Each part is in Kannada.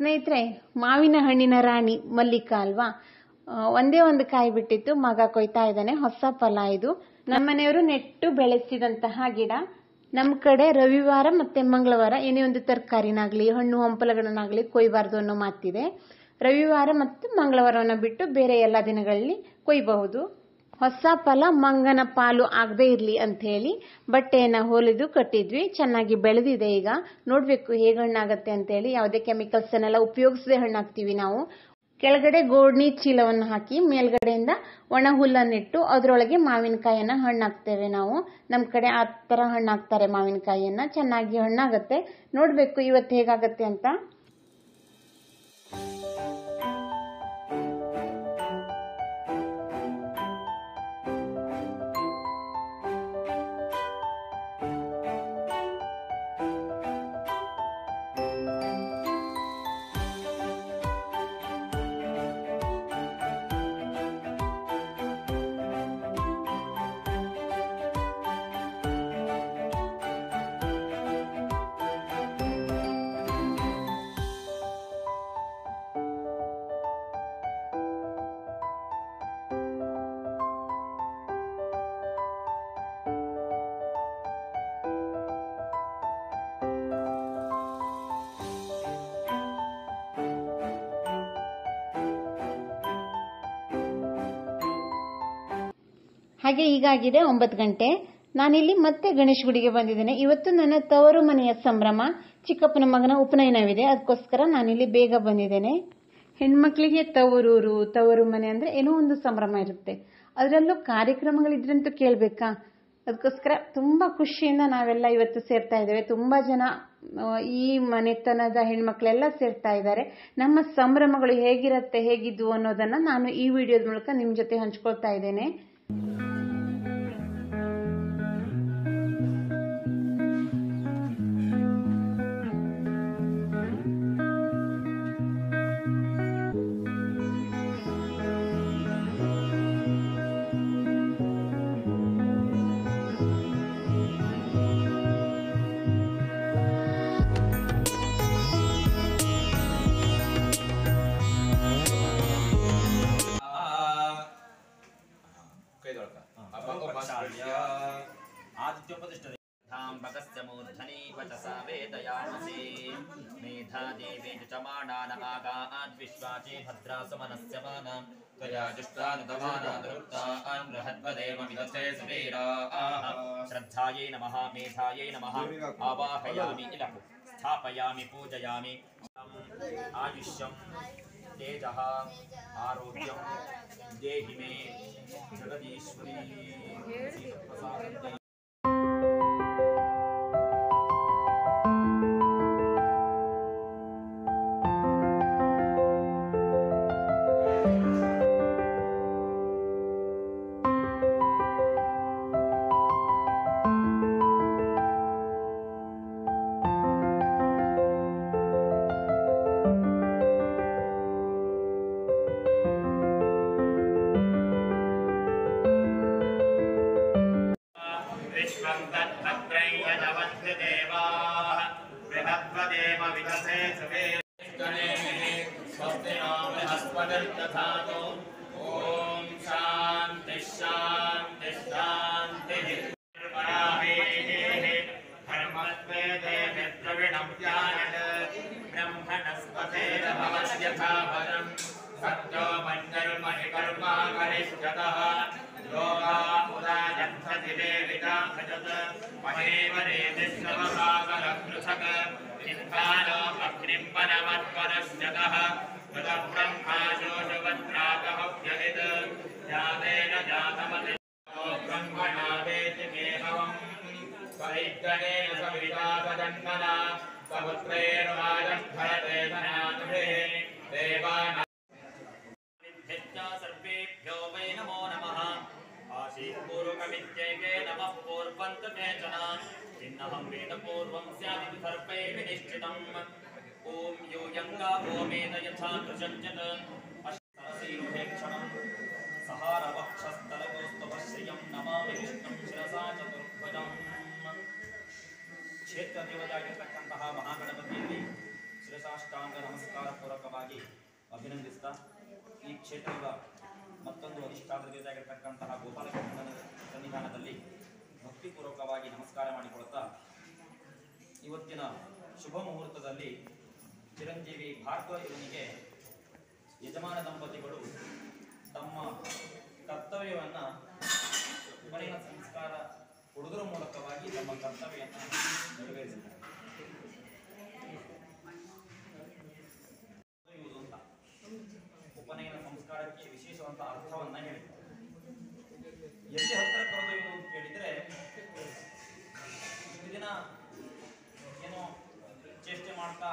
ಸ್ನೇಹಿತರೆ, ಮಾವಿನ ಹಣ್ಣಿನ ರಾಣಿ ಮಲ್ಲಿಕಾ ಅಲ್ವಾ, ಒಂದೇ ಒಂದು ಕಾಯಿ ಬಿಟ್ಟಿತ್ತು. ಮಗ ಕೊಯ್ತಾ ಇದ್ದಾನೆ. ಹೊಸ ಫಲ ಇದು. ನಮ್ಮನೆಯವರು ನೆಟ್ಟು ಬೆಳೆಸಿದಂತಹ ಗಿಡ. ನಮ್ಮ ಕಡೆ ರವಿವಾರ ಮತ್ತೆ ಮಂಗಳವಾರ ಏನೇ ಒಂದು ತರಕಾರಿನಾಗ್ಲಿ ಹಣ್ಣು ಹಂಪಲುಗಳನ್ನಾಗ್ಲಿ ಕೊಯ್ಬಾರ್ದು ಅನ್ನೋ ಮಾತಿದೆ. ರವಿವಾರ ಮತ್ತು ಮಂಗಳವಾರವನ್ನ ಬಿಟ್ಟು ಬೇರೆ ಎಲ್ಲ ದಿನಗಳಲ್ಲಿ ಕೊಯ್ಬಹುದು. ಹೊಸ ಫಲ ಮಂಗನ ಪಾಲು ಆಗದೆ ಇರ್ಲಿ ಅಂತ ಹೇಳಿ ಬಟ್ಟೆಯನ್ನ ಹೊಲಿದು ಕಟ್ಟಿದ್ವಿ. ಚೆನ್ನಾಗಿ ಬೆಳೆದಿದೆ. ಈಗ ನೋಡ್ಬೇಕು ಹೇಗೆ ಹಣ್ಣಾಗತ್ತೆ ಅಂತ ಹೇಳಿ. ಯಾವುದೇ ಕೆಮಿಕಲ್ಸ್ ಅನ್ನೆಲ್ಲ ಉಪಯೋಗಿಸದೆ ಹಣ್ಣಾಕ್ತಿವಿ ನಾವು. ಕೆಳಗಡೆ ಗೋಡ್ನಿ ಚೀಲವನ್ನು ಹಾಕಿ ಮೇಲ್ಗಡೆಯಿಂದ ಒಣ ಹುಲ್ಲನ್ನಿಟ್ಟು ಅದರೊಳಗೆ ಮಾವಿನಕಾಯಿಯನ್ನ ಹಣ್ಣಾಕ್ತೇವೆ ನಾವು. ನಮ್ಮ ಕಡೆ ಆ ತರ ಹಣ್ಣಾಕ್ತಾರೆ ಮಾವಿನಕಾಯಿಯನ್ನ. ಚೆನ್ನಾಗಿ ಹಣ್ಣಾಗತ್ತೆ. ನೋಡ್ಬೇಕು ಇವತ್ತು ಹೇಗಾಗತ್ತೆ ಅಂತ. ಹಾಗೆ ಈಗಾಗಿದೆ 9 ಗಂಟೆ. ನಾನಿಲ್ಲಿ ಮತ್ತೆ ಗಣೇಶ್ ಗುಡಿಗೆ ಬಂದಿದ್ದೇನೆ. ಇವತ್ತು ನನ್ನ ತವರು ಮನೆಯ ಸಂಭ್ರಮ. ಚಿಕ್ಕಪ್ಪನ ಮಗನ ಉಪನಯನವಿದೆ. ಅದಕ್ಕೋಸ್ಕರ ನಾನಿಲ್ಲಿ ಬೇಗ ಬಂದಿದ್ದೇನೆ. ಹೆಣ್ಮಕ್ಳಿಗೆ ತವರು ಮನೆ ಅಂದ್ರೆ ಏನೋ ಒಂದು ಸಂಭ್ರಮ ಇರುತ್ತೆ. ಅದರಲ್ಲೂ ಕಾರ್ಯಕ್ರಮಗಳಿದ್ರಂತೂ ಕೇಳ್ಬೇಕಾ. ಅದಕ್ಕೋಸ್ಕರ ತುಂಬಾ ಖುಷಿಯಿಂದ ನಾವೆಲ್ಲ ಇವತ್ತು ಸೇರ್ತಾ ಇದ್ದೇವೆ. ತುಂಬಾ ಜನ ಈ ಮನೆತನದ ಹೆಣ್ಮಕ್ಳೆಲ್ಲ ಸೇರ್ತಾ ಇದ್ದಾರೆ. ನಮ್ಮ ಸಂಭ್ರಮಗಳು ಹೇಗಿದ್ವು ಅನ್ನೋದನ್ನ ನಾನು ಈ ವಿಡಿಯೋದ ಮೂಲಕ ನಿಮ್ ಜೊತೆ ಹಂಚ್ಕೊಳ್ತಾ ಇದ್ದೇನೆ. श्रद्धायै नमः मेधायै नमः आवाहयामि इलः स्थापयामि पूजयामि आयुष्यं तेजः आरोग्यं देहि मे जगदीश्वरी ओम शांति शांति शांति धर्मस्वेदे द्रविणं ज्ञानद ब्रह्मणस्पते भवत्यथा वरं सत्यो मञ्जर्मणि कर्मा करिष्यतः योगा उदायन्ति देविता भजत महेवरे विश्वभागरपृथक् चिन्तानो अग्निं वनमत्परश्यतः ब्रह्माशोषवत्रागहव्यहित जातेन जातमति ब्रह्मणावेति मेहवम् स्वैद्यनेन सविता सजन्मना सपुत्रैर्वाजं भरते धनानुभिः देवानां सर्वेभ्यो वै नमो नमः आशीपूर्वकमित्यैके नमः पूर्वं तु केचन इन्नहं वेदपूर्वं स्यादिति सर्वैः विनिश्चितम् ओम योऽयङ्गा ओमेत यथा कृशञ्चत अष्टरसीरुहेक्षणं सहारवक्षस्थलगोस्तवश्रियं नमामि विष्णुं शिरसा चतुर्भुजम् क्षेत्रदेवतागिरतಕ್ಕಂತಹ ಮಹಾಗಣಪತಿಯಲ್ಲಿ ಶಿರಸಾ ಸಾಷ್ಟಾಂಗ ನಮಸ್ಕಾರ ಪೂರ್ವಕವಾಗಿ ಅಭಿನಂದಿಸ್ತಾ ಈ ಕ್ಷೇತ್ರದ ಮತ್ತೊಂದು ಅಧಿಷ್ಠಾನದ ಜೊತೆಯಾಗಿರ್ತಕ್ಕಂತಹ ಗೋಪಾಲಕೃಷ್ಣನ ಸನ್ನಿಧಾನದಲ್ಲಿ ಭಕ್ತಿಪೂರ್ವಕವಾಗಿ ನಮಸ್ಕಾರ ಮಾಡಿಕೊಳ್ತಾ ಇವತ್ತಿನ ಶುಭ ಮುಹೂರ್ತದಲ್ಲಿ ಚಿರಂಜೀವಿ ಭಾರ್ಗವ ಇವನಿಗೆ ಯಜಮಾನ ದಂಪತಿಗಳು ತಮ್ಮ ಕರ್ತವ್ಯವನ್ನು ಮನೆಯ ಸಂಸ್ಕಾರ ಕೊಡುವುದರ ಮೂಲಕವಾಗಿ ತಮ್ಮ ಕರ್ತವ್ಯವನ್ನು ನೆರವೇರಿಸಿದ್ದಾರೆ. ಉಪನಯನ ಸಂಸ್ಕಾರಕ್ಕೆ ವಿಶೇಷವಾದ ಅರ್ಥವನ್ನ ಹೇಳಿದ್ದಾರೆ. ಎಲ್ಲಿ ಹತ್ತಿರ ಕರೆದೊಯ್ಯುವುದು ಅಂತ ಕೇಳಿದ್ರೆ ಇಷ್ಟು ದಿನ ಏನೋ ಚೇಷ್ಟೆ ಮಾಡ್ತಾ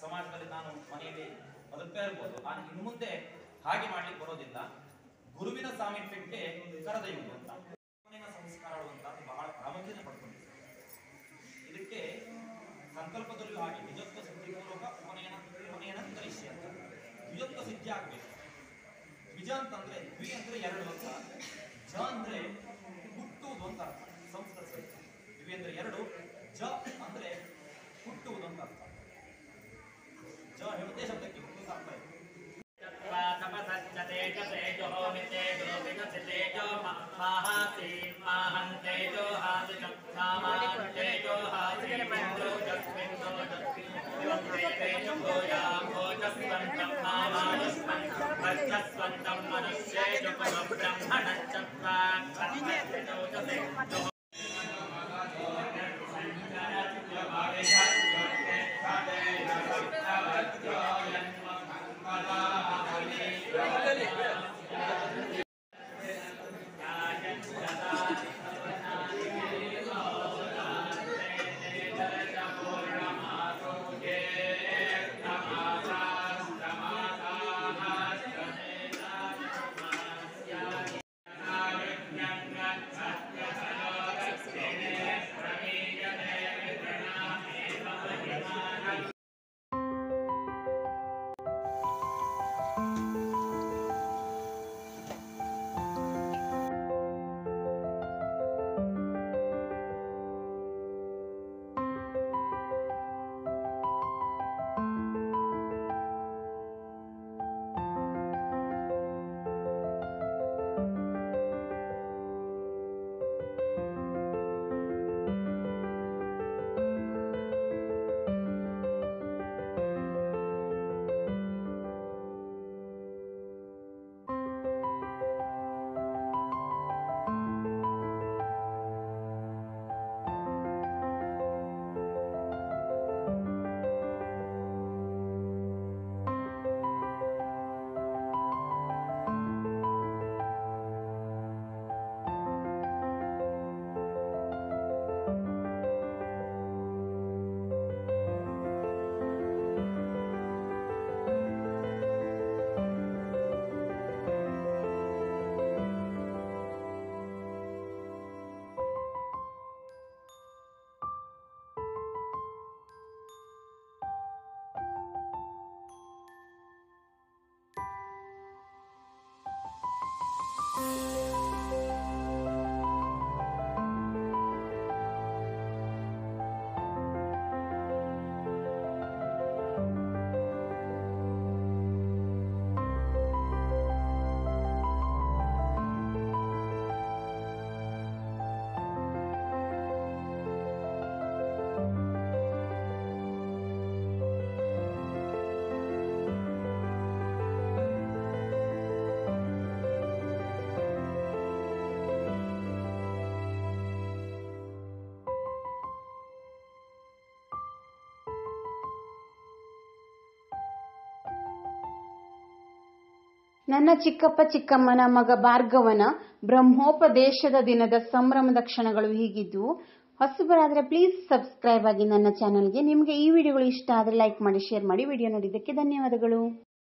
ಸಮಾಜದಲ್ಲಿ ನಾನು ಮನೆಯಲ್ಲಿ ಬದುಕ್ತಾ ಇರ್ಬೋದು, ನಾನು ಇನ್ನು ಮುಂದೆ ಹಾಗೆ ಮಾಡ್ಲಿಕ್ಕೆ ಬರೋದಿಲ್ಲ, ಗುರುವಿನ ಸಾಮೀಪ್ಯಕ್ಕೆ ಕರೆದೊಯ್ಯುವುದು ಅಂತ ಉಪನಯನ ಸಂಸ್ಕಾರಗಳು ಅಂತ ಬಹಳ ಪ್ರಾಮುಖ್ಯತೆ ಪಡ್ಕೊಂಡಿದೆ. ಇದಕ್ಕೆ ಸಂಕಲ್ಪದಲ್ಲೂ ಹಾಗೆ ನಿಜತ್ವ ಸಿದ್ಧಿಪೂರ್ವಕ ಉಪನಯನ ಕಲಿಸಿ ಅಂತ ದ್ವಿಜತ್ವ ಸಿದ್ಧಿ ಆಗ್ಬೇಕು. ದ್ವಿಜ ಅಂತಂದ್ರೆ ದ್ವಿ ಅಂದ್ರೆ ಎರಡು ಅಂತ, ಜ ಅಂದ್ರೆ ಹುಟ್ಟುವುದು ಅಂತ ಅರ್ಥ. ಸಂಸ್ಕೃತ ದ್ವಿ ಅಂದ್ರೆ ಎರಡು, ಜ ಅಂದ್ರೆ ಹುಟ್ಟುವುದು ಅಂತ ಅರ್ಥ. ಜ ಹೇಳುತ್ತೆ ಶಬ್ದಕ್ಕೆ ಹುಟ್ಟುವುದು ಅರ್ಥ ಇದೆ. ನನ್ನ ಚಿಕ್ಕಪ್ಪ ಚಿಕ್ಕಮ್ಮನ ಮಗ ಭಾರ್ಗವನ ಬ್ರಹ್ಮೋಪದೇಶದ ದಿನದ ಸಂಭ್ರಮದ ಕ್ಷಣಗಳು ಹೀಗಿದ್ವು. ಹೊಸಬರಾದ್ರೆ ಪ್ಲೀಸ್ ಸಬ್ಸ್ಕ್ರೈಬ್ ಆಗಿ ನನ್ನ ಚಾನಲ್ಗೆ. ನಿಮಗೆ ಈ ವಿಡಿಯೋಗಳು ಇಷ್ಟ ಆದರೆ ಲೈಕ್ ಮಾಡಿ, ಶೇರ್ ಮಾಡಿ. ವಿಡಿಯೋ ನೋಡಿದ್ದಕ್ಕೆ ಧನ್ಯವಾದಗಳು.